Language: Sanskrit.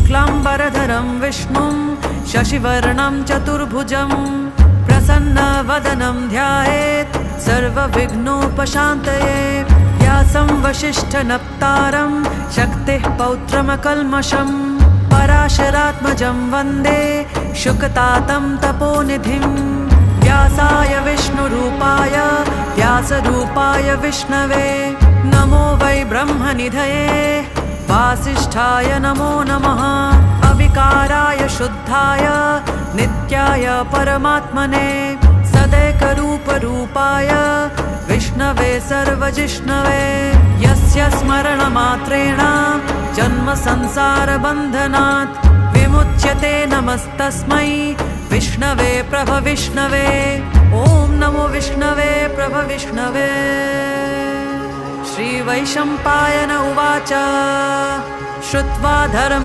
शुक्लाम्बरधरं विष्णुं शशिवर्णं चतुर्भुजं प्रसन्नवदनं ध्यायेत् सर्वविघ्नोपशान्तये। व्यासं वसिष्ठनप्तारं शक्तिः पौत्रमकल्मषं पराशरात्मजं वन्दे शुकतातं तपोनिधिं। व्यासाय विष्णुरूपाय व्यासरूपाय विष्णवे नमो वै ब्रह्मनिधये वासिष्ठाय नमो नमः। अविकाराय शुद्धाय नित्याय परमात्मने सदैकरूपरूपाय विष्णवे सर्वजिष्णवे। यस्य स्मरणमात्रेण जन्मसंसारबन्धनात् विमुच्यते नमस्तस्मै विष्णवे प्रभविष्णवे। ॐ नमो विष्णवे प्रभविष्णवे। श्रीवैशम्पायन उवाच श्रुत्वा धर्म